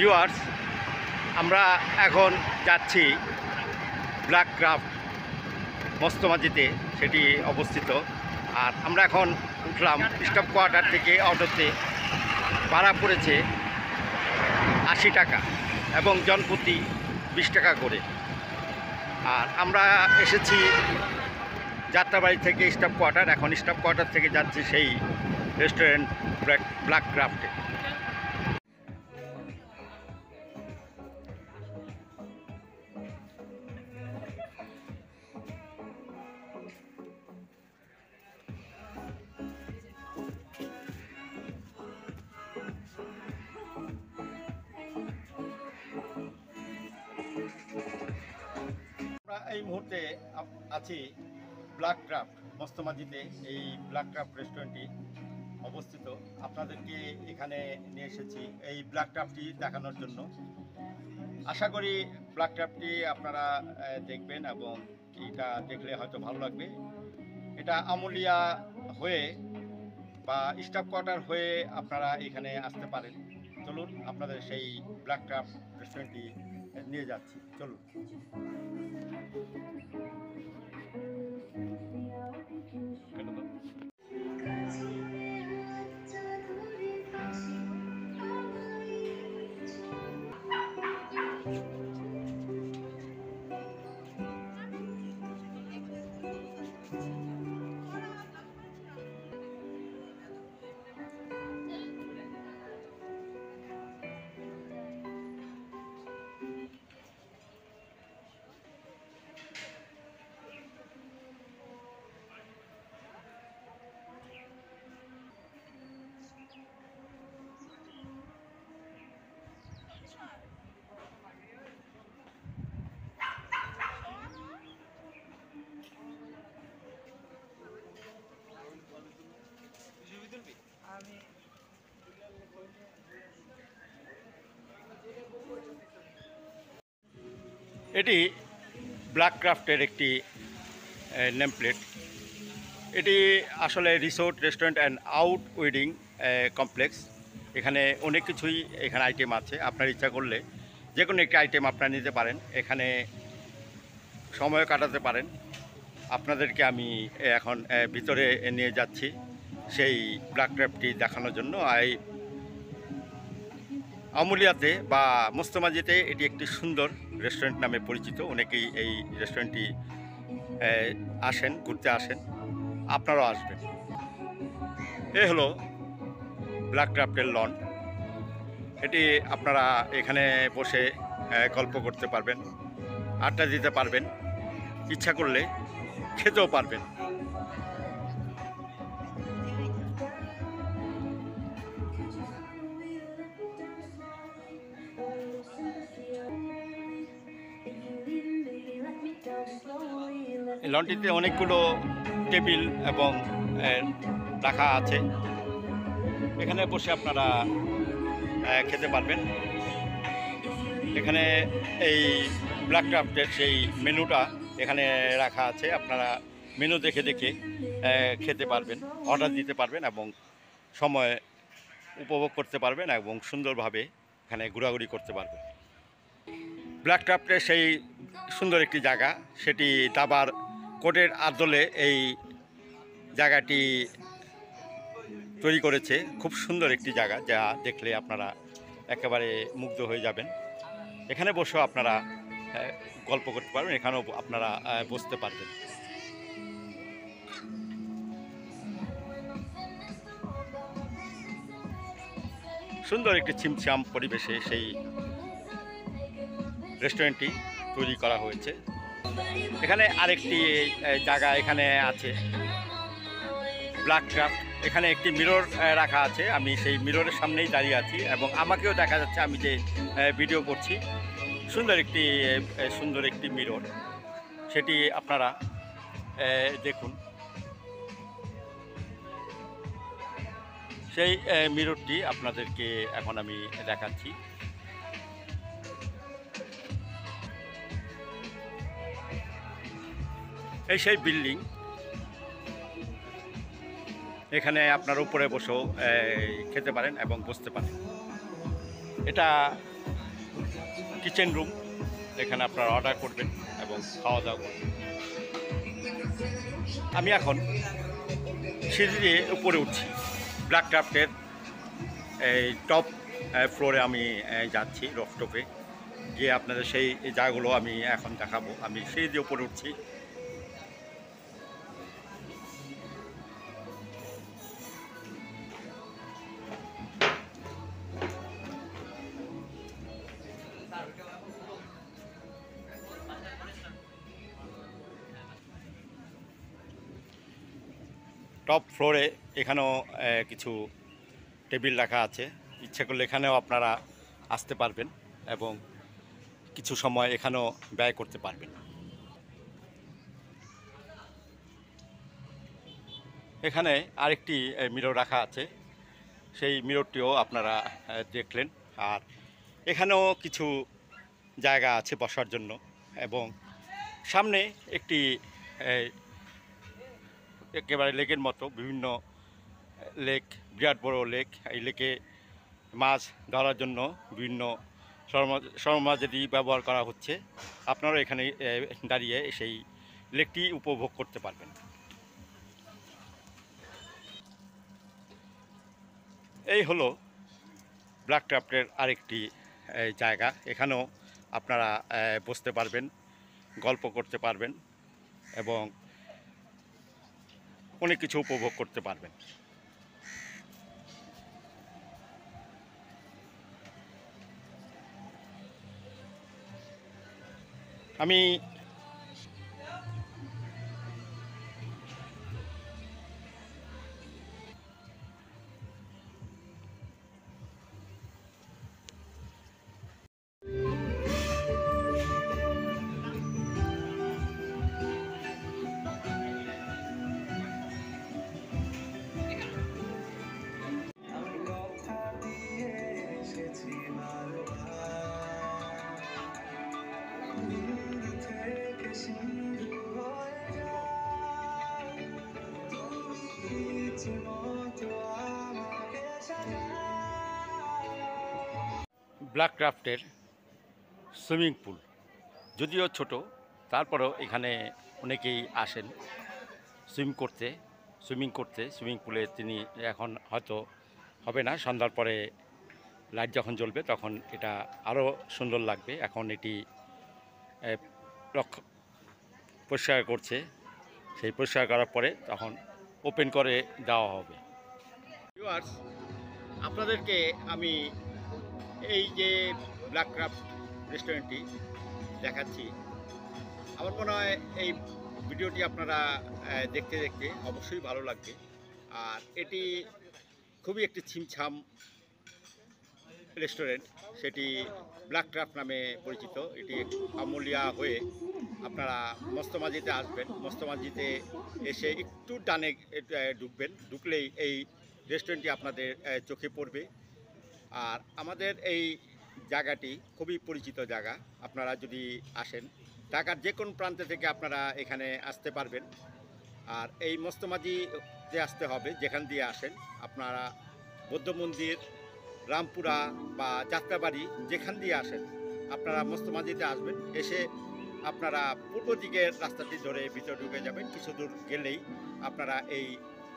Viewers, আমরা এখন যাচ্ছি ব্ল্যাক ক্রাফট মস্তমাজিতে, সেটি অবস্থিত। আর আমরা এখন উঠলাম স্টাফ কোয়ার্টার থেকে। অটোতে ভাড়া পড়েছে 80 টাকা এবং জনপ্রতি 20 টাকা করে। আর আমরা এসেছি যাত্রাবাড়ি থেকে স্টাফ কোয়ার্টার। এখন স্টাফ কোয়ার্টার থেকে যাচ্ছি সেই রেস্টুরেন্ট ব্ল্যাক ক্রাফটে। এই মুহূর্তে আছি ব্ল্যাক ক্রাফট মস্তমাজিতে। এই ব্ল্যাক ক্রাফট রেস্টুরেন্টটি অবস্থিত। আপনাদেরকে এখানে নিয়ে এসেছি এই ব্ল্যাক ক্রাফটটি দেখানোর জন্য। আশা করি ব্ল্যাক ক্রাফটটি আপনারা দেখবেন এবং এটা দেখলে হয়তো ভালো লাগবে। এটা আমুলিয়া হয়ে বা স্টাফ কোয়ার্টার হয়ে আপনারা এখানে আসতে পারেন। চলুন আপনাদের সেই ব্ল্যাক ক্রাফট রেস্টুরেন্টটি নিয়ে যাচ্ছি, চলুন। এটি ব্ল্যাক ক্রাফটের একটি নেম প্লেট। এটি আসলে resort, restaurant and out wedding complex. এখানে অনেক কিছুই এখানে আইটেম আছে। আপনার ইচ্ছা করলে যে কোনো একটি আইটেম আপনারা নিতে পারেন, এখানে সময় কাটাতে পারেন। আপনাদেরকে আমি এখন ভিতরে নিয়ে যাচ্ছি সেই ব্ল্যাক ক্রাফটটি দেখানোর জন্য। এই আমুলিয়াতে বা মস্তমাজিতে এটি একটি সুন্দর রেস্টুরেন্ট নামে পরিচিত। অনেকেই এই রেস্টুরেন্টটি আসেন, ঘুরতে আসেন, আপনারাও আসবেন। এ হলো ব্ল্যাক ক্রাফটের লন। এটি আপনারা এখানে বসে গল্প করতে পারবেন, আড্ডা দিতে পারবেন, ইচ্ছা করলে খেতেও পারবেন। এই লনটিতে অনেকগুলো টেবিল এবং রাখা আছে। এখানে বসে আপনারা খেতে পারবেন। এখানে এই ব্ল্যাক ক্রাফটের সেই মেনুটা এখানে রাখা আছে। আপনারা মেনু দেখে দেখে খেতে পারবেন, অর্ডার দিতে পারবেন এবং সময় উপভোগ করতে পারবেন এবং সুন্দরভাবে এখানে ঘোরাঘুরি করতে পারবেন। ব্ল্যাক ক্রাফটের সেই সুন্দর একটি জায়গা, সেটি দাবার কোটের আদলে এই জায়গাটি তৈরি করেছে। খুব সুন্দর একটি জায়গা, যা দেখলে আপনারা একেবারে মুগ্ধ হয়ে যাবেন। এখানে বসেও আপনারা গল্প করতে পারবেন, এখানেও আপনারা বসতে পারবেন। সুন্দর একটি ছিমছাম পরিবেশে সেই রেস্টুরেন্টটি তৈরি করা হয়েছে। এখানে আরেকটি জায়গা এখানে আছে ব্ল্যাক ক্রাফট। এখানে একটি মিরর রাখা আছে। আমি সেই মিররের সামনেই দাঁড়িয়ে আছি এবং আমাকেও দেখা যাচ্ছে আমি যে ভিডিও করছি। সুন্দর একটি মিরর, সেটি আপনারা দেখুন। সেই মিররটি আপনাদেরকে এখন আমি দেখাচ্ছি। এই সেই বিল্ডিং, এখানে আপনার উপরে বসেও খেতে পারেন এবং বসতে পারেন। এটা কিচেন রুম, এখানে আপনারা অর্ডার করবেন এবং খাওয়া দাওয়া করবেন। আমি এখন সিঁড়ি দিয়ে উপরে উঠছি, ব্ল্যাক ক্রাফটের এই টপ ফ্লোরে আমি যাচ্ছি, রফটপে গিয়ে আপনাদের সেই জায়গাগুলো আমি এখন দেখাবো। আমি সিঁড়ি দিয়ে উপরে উঠছি। টপ ফ্লোরে এখানেও কিছু টেবিল রাখা আছে, ইচ্ছে করলে এখানেও আপনারা আসতে পারবেন এবং কিছু সময় এখানেও ব্যয় করতে পারবেন। এখানে আরেকটি মিরর রাখা আছে, সেই মিররটিও আপনারা দেখলেন। আর এখানেও কিছু জায়গা আছে বসার জন্য এবং সামনে একটি একেবারে লেকের মতো বিভিন্ন লেক, বিরাট বড় লেক। এই লেকে মাছ ধরার জন্য বিভিন্ন সরঞ্জামাদি ব্যবহার করা হচ্ছে। আপনারা এখানে দাঁড়িয়ে সেই লেকটি উপভোগ করতে পারবেন। এই হলো ব্ল্যাক ক্রাফটের আরেকটি জায়গা। এখানেও আপনারা বসতে পারবেন, গল্প করতে পারবেন এবং অনেক কিছু উপভোগ করতে পারবেন। আমি ব্ল্যাক ক্রাফটের সুইমিং পুল, যদিও ছোট, তারপরেও এখানে অনেকেই আসেন সুইমিং করতে। সুইমিং পুলে তিনি এখন হয়তো হবে না, সন্ধ্যার পরে লাইট যখন জ্বলবে তখন এটা আরও সুন্দর লাগবে। এখন এটি পরিষ্কার করছে, সেই পরিষ্কার করার পরে তখন ওপেন করে দেওয়া হবে। ভিউয়ার্স, আপনাদেরকে আমি এই যে ব্ল্যাক ক্রাফট রেস্টুরেন্টটি দেখাচ্ছি। আমার মনে হয় এই ভিডিওটি আপনারা দেখতে দেখতে অবশ্যই ভালো লাগবে। আর এটি খুবই একটি ছিমছাম রেস্টুরেন্ট, সেটি ব্ল্যাক ক্রাফট নামে পরিচিত। এটি আমুলিয়া হয়ে আপনারা মস্তমাজিতে আসবেন। মস্তমাজিতে এসে একটু ডানে ঢুকবেন, ঢুকলেই এই রেস্টুরেন্টটি আপনাদের চোখে পড়বে। আর আমাদের এই জায়গাটি খুবই পরিচিত জায়গা। আপনারা যদি আসেন, ঢাকার যে কোনো প্রান্ত থেকে আপনারা এখানে আসতে পারবেন। আর এই মস্তমাজিতে আসতে হবে, যেখান দিয়ে আসেন আপনারা, বৌদ্ধ মন্দির, রামপুরা বা যাত্রাবাড়ি, যেখান দিয়ে আসেন আপনারা মস্তমাজিতে আসবেন। এসে আপনারা পূর্ব দিকের রাস্তাটি ধরে ভিতরে ঢুকে যাবেন। কিছু দূর গেলেই আপনারা এই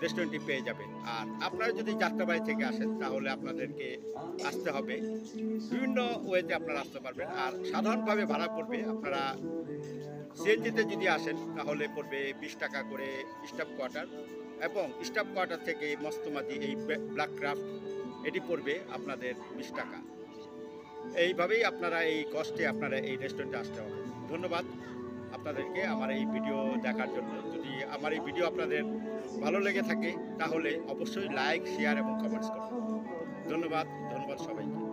রেস্টুরেন্টটি পেয়ে যাবেন। আর আপনারা যদি যাত্রাবাড়ি থেকে আসেন তাহলে আপনাদেরকে আসতে হবে, বিভিন্ন ওয়েতে আপনারা আসতে পারবেন। আর সাধারণভাবে ভাড়া পড়বে, আপনারা সিএনজিতে যদি আসেন তাহলে পড়বে 20 টাকা করে স্টাফ কোয়ার্টার, এবং স্টাফ কোয়ার্টার থেকে মস্তমাজি এই ব্ল্যাক ক্রাফট এটি পড়বে আপনাদের 20 টাকা। এইভাবেই আপনারা এই কষ্টে আপনারা এই রেস্টুরেন্টে আসতে হবে। ধন্যবাদ আপনাদেরকে আমার এই ভিডিও দেখার জন্য। যদি আমার এই ভিডিও আপনাদের ভালো লেগে থাকে তাহলে অবশ্যই লাইক, শেয়ার এবং কমেন্টস করুন। ধন্যবাদ সবাইকে।